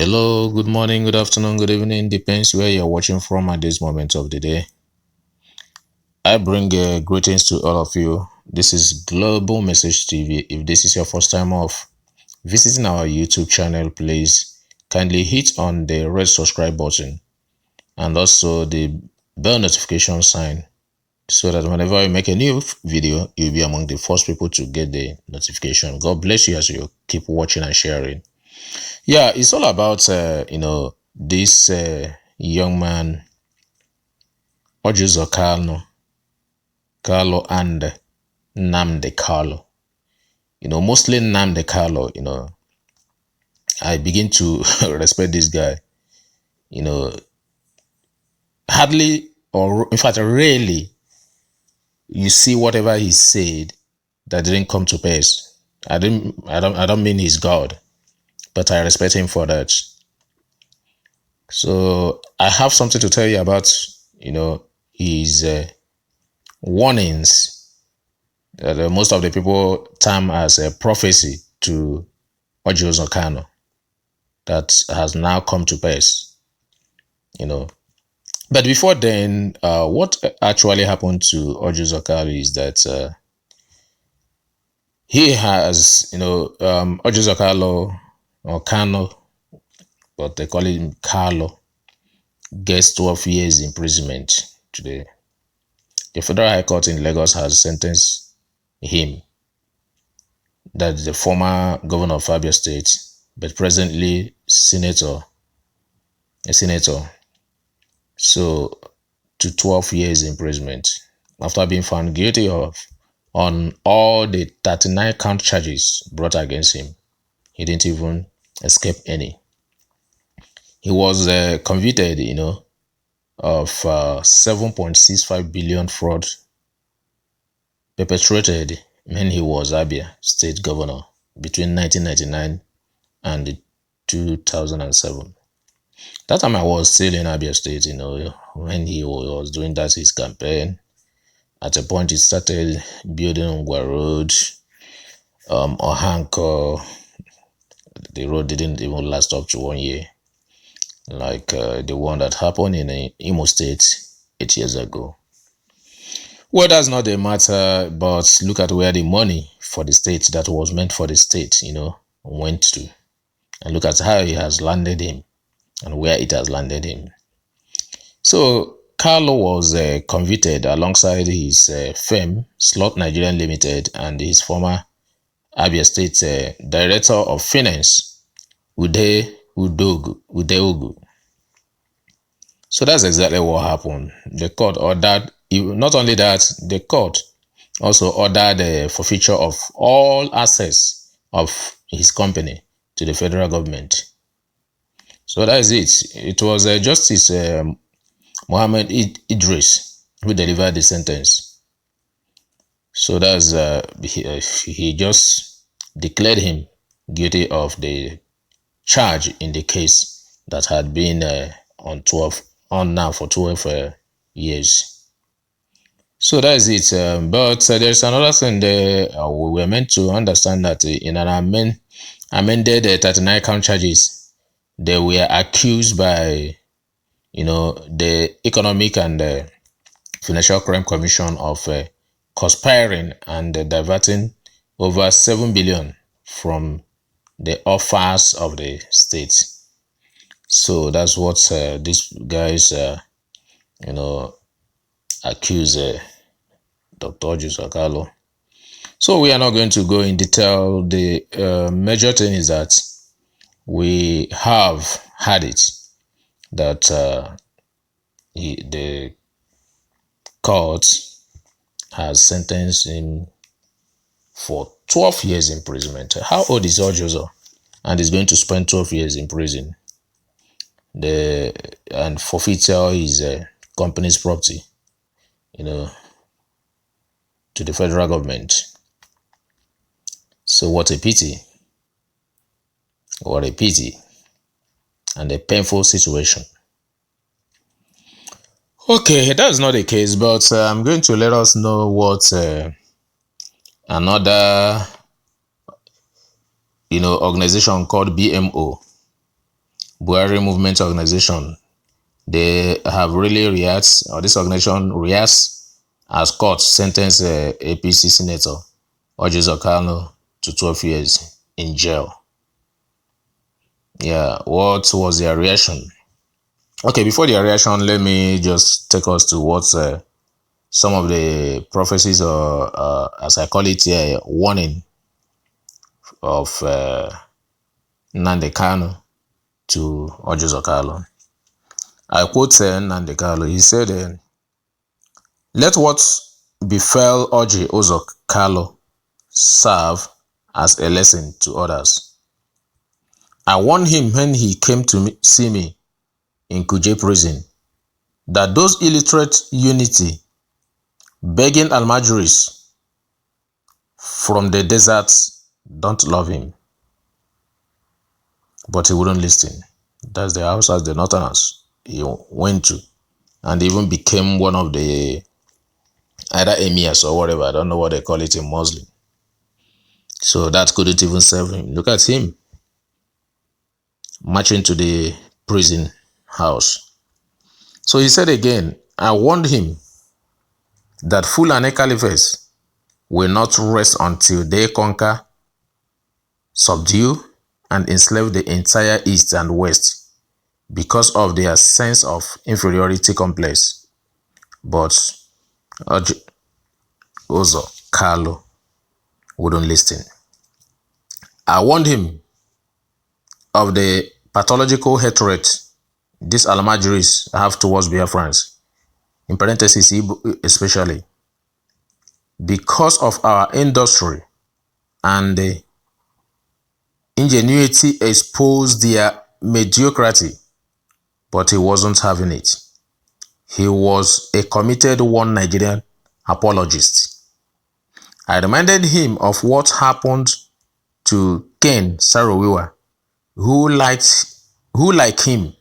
Hello, good morning, good afternoon, good evening, depends where you're watching from at this moment of the day. I bring greetings to all of you. This is Global Message TV. If this is your first time of visiting our YouTube channel, please kindly hit on the red subscribe button and also the bell notification sign so that whenever I make a new video, you'll be among the first people to get the notification. God bless you as you keep watching and sharing. Yeah, it's all about this young man Orji Uzor Kalu and Nnamdi Kalu. Mostly Nnamdi Kalu. I begin to respect this guy. You know, hardly or in fact rarely you see whatever he said that didn't come to pass. I don't mean he's God, but I respect him for that. So I have something to tell you about his warnings that most of the people term as a prophecy to Orji Uzor Kalu that has now come to pass. But before then, what actually happened to Orji Uzor Kalu is that he has, Orji Uzor Kalu or Kanu, but they call him Kalu, gets 12 years imprisonment today. The Federal High Court in Lagos has sentenced him, that is the former governor of Abia State, but presently a senator, so to 12 years imprisonment after being found guilty on all the 39 count charges brought against him. He didn't even escape any. He was convicted, of 7.65 billion fraud perpetrated when he was Abia State governor between 1999 and 2007. That time I was still in Abia State, when he was doing that his campaign. At a point, he started building Ungwa Road, Ohanko. The road didn't even last up to 1 year, like the one that happened in Imo State 8 years ago. Well, that's not the matter, but look at where the money for the state that was meant for the state, went to. And look at how it has landed him and where it has landed him. So, Kalu was convicted alongside his firm, Slok Nigeria Limited, and his former Abia State Director of Finance, Udeogu. So that's exactly what happened. The court ordered, not only that, the court also ordered the forfeiture of all assets of his company to the federal government. So that is it. It was Justice Mohammed Idris who delivered the sentence. So that's he just declared him guilty of the charge in the case that had been on now for 12 years. So that is it. But there's another thing there. We were meant to understand that in an amended 39 count charges, they were accused by the Economic and Financial Crime Commission of conspiring and diverting over 7 billion from the offers of the state. So that's what these guys accuse Dr. Orji Uzor Kalu. So we are not going to go in detail. The major thing is that we have had it that the court has sentenced him for 12 years imprisonment. How old is Orji Uzor? And he's going to spend 12 years in prison. And forfeiture his company's property, to the federal government. So what a pity. What a pity. And a painful situation. Okay, that's not the case, but I'm going to let us know what another organization called BMO, Buhari Movement Organization, they have really reacted, or this organization reacts as court sentenced APC Senator Orji Uzor Kalu to 12 years in jail. Yeah, what was their reaction? Okay, before their reaction, let me just take us to what some of the prophecies, or as I call it here, warning of Nnamdi Kanu to Orji Uzor Kalu. I quote Nnamdi Kalu. He said, "Let what befell Orji Uzor Kalu serve as a lesson to others. I warned him when he came to see me in Kuje prison that those illiterate unity begging almajiris from the deserts don't love him." But he wouldn't listen. That's the house as the northerners he went to, and even became one of the either emirs or whatever. I don't know what they call it in Muslim. So that couldn't even serve him. Look at him marching to the prison house. So he said again, I warned him that Fulani Caliphate will not rest until they conquer, subdue, and enslave the entire East and West because of their sense of inferiority complex. But Orji Uzor Kalu wouldn't listen. I warned him of the pathological hatred these almajiris have towards Biafrans, in parentheses, Igbo especially, because of our industry and the ingenuity exposed their mediocrity, but he wasn't having it. He was a committed One Nigerian apologist. I reminded him of what happened to Ken Saro-Wiwa, who like him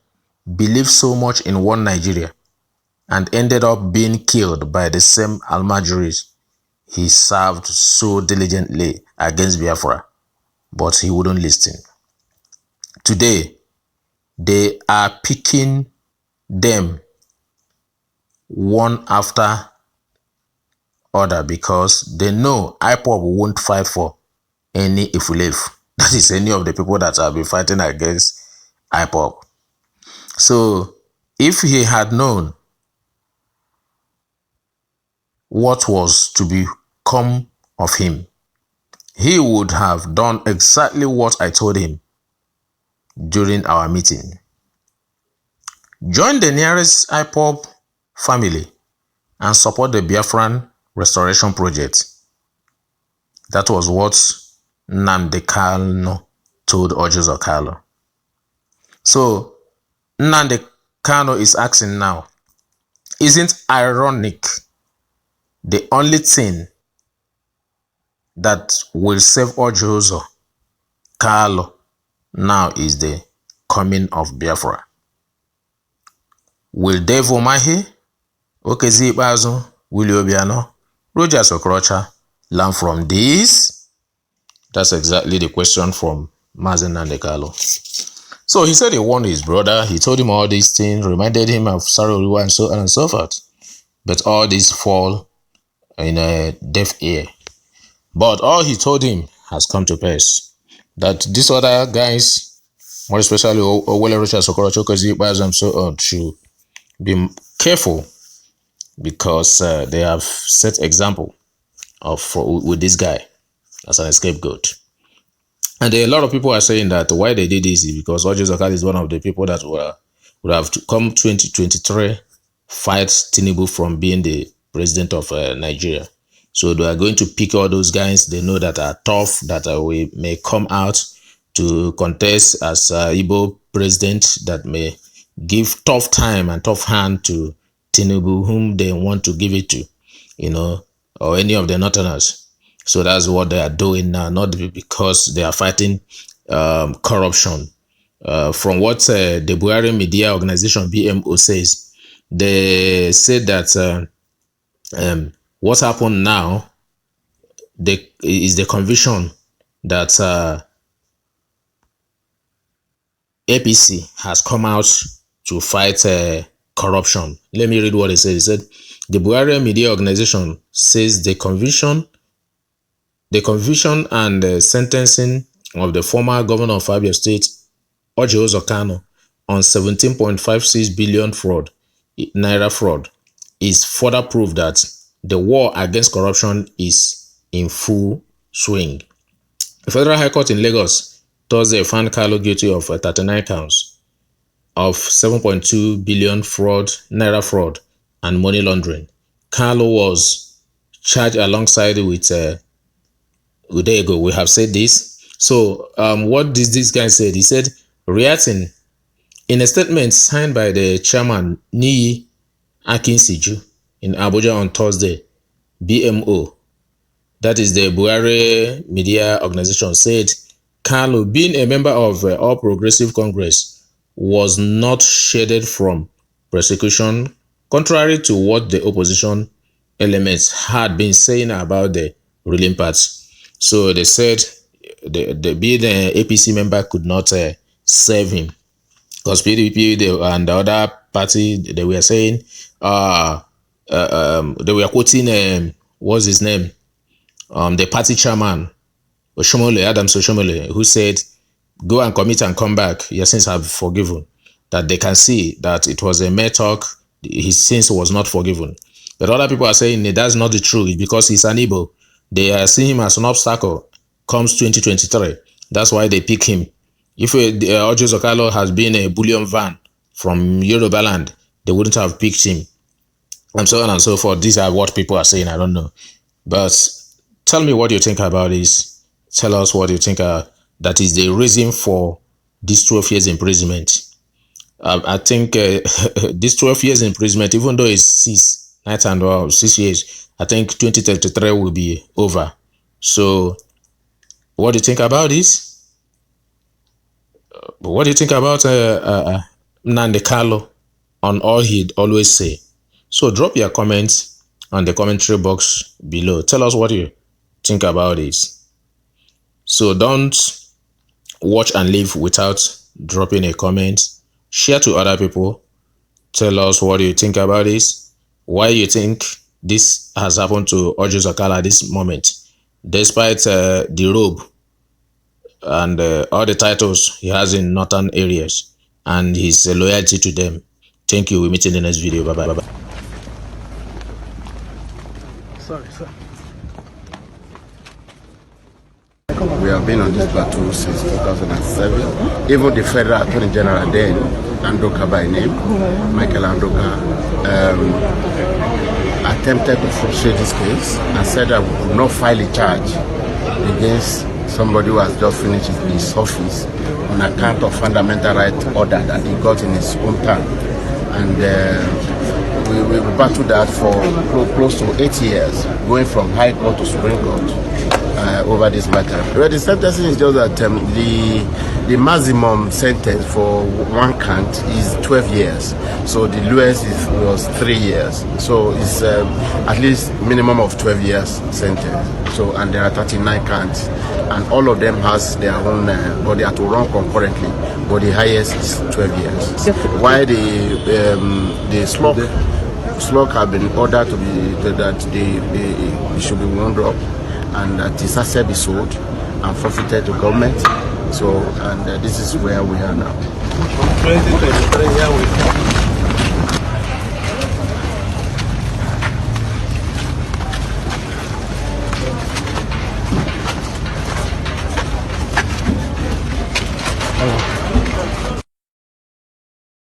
believed so much in One Nigeria and ended up being killed by the same almajiris he served so diligently against Biafra, but he wouldn't listen. Today, they are picking them one after other because they know IPOB won't fight for any Ifulef. That is any of the people that have been fighting against IPOB. So if he had known what was to become of him, he would have done exactly what I told him during our meeting. Join the nearest IPOB family and support the Biafran Restoration Project. That was what Nnamdi Kanu told Orji Uzor Kalu. So Nnamdi Kanu is asking now, isn't ironic the only thing that will save Orji Uzor Kalu now is the coming of Biafra? Will Dave Umahi, Okezi Ikpeazu, Willie Obiano, Rogers Okorocha learn from this? That's exactly the question from Mazen Nnamdi Kalu. So he said he warned his brother, he told him all these things, reminded him of Saro-Wiwa and so on and so forth. But all these fall in a deaf ear. But all he told him has come to pass. That these other guys, more especially Owele Rocha Sokorocho, Okezi Ikpeazu and so on, should be careful because they have set example with this guy as an scapegoat. And a lot of people are saying that why they did this is because Orji Uzor Kalu is one of the people that would have to come 2023 fight Tinubu from being the president of Nigeria. So they are going to pick all those guys they know that are tough, that we may come out to contest as Igbo president, that may give tough time and tough hand to Tinubu, whom they want to give it to, or any of the northerners. So that's what they are doing now, not because they are fighting corruption. From what the Buhari Media Organization, BMO, says, they said that what happened now is the conviction that APC has come out to fight corruption. Let me read what he said. He said, the Buhari Media Organization says the conviction and sentencing of the former governor of Abia State, Orji Uzor Kalu, on 17.56 billion naira fraud is further proof that the war against corruption is in full swing. The Federal High Court in Lagos Thursday found Kalu guilty of 39 counts of 7.2 billion naira fraud and money laundering. Kalu was charged alongside with there you go, we have said this. So what did this guy say? He said, reacting in a statement signed by the chairman Niyi Akinsiju in Abuja on Thursday, BMO, that is the Buhari Media Organization, said Kalu, being a member of All Progressive Congress, was not shaded from prosecution, contrary to what the opposition elements had been saying about the ruling party. So they said the APC member could not serve him because PDP and the other party, they were saying they were quoting what's his name, the party chairman Adams Oshomole, who said, go and commit and come back, your sins have forgiven. That they can see that it was a mere talk, his sins was not forgiven. But other people are saying that's not the truth because he's an Igbo. They are seeing him as an obstacle comes 2023. That's why they pick him. If Orji Uzor Kalu has been a bullion van from Yoruba land, they wouldn't have picked him. And so on and so forth. These are what people are saying. I don't know. But tell me what you think about this. Tell us what you think that is the reason for this 12 years imprisonment. I think this 12 years imprisonment, even though it's 6 years, I think 2033 will be over. So, what do you think about this? What do you think about Nnamdi Kalu on all he'd always say? So, drop your comments on the commentary box below. Tell us what you think about this. So, don't watch and leave without dropping a comment. Share to other people. Tell us what you think about this. Why you think this has happened to Orji Uzor Kalu at this moment, despite the robe and all the titles he has in northern areas and his loyalty to them. Thank you. We'll meet in the next video. Bye bye. Sorry. We have been on this battle since 2007. Even the Federal Attorney General then, Andoka by name, Michael Andoka, attempted to frustrate this case and said that we would not file a charge against somebody who has just finished his office on account of fundamental right order that he got in his hometown. And we battled that for close to 8 years, going from High Court to Supreme Court over this matter. Well, the sentencing is just that the maximum sentence for one count is 12 years. So the lowest was 3 years. So it's at least minimum of 12 years sentence. So, and there are 39 counts, and all of them has their own, but they have to run concurrently. But the highest is 12 years. Why the Slok have been ordered to be that they should be wound up, and that this asset be sold and forfeited to government. So, and this is where we are now. 2023, here we come. Oh.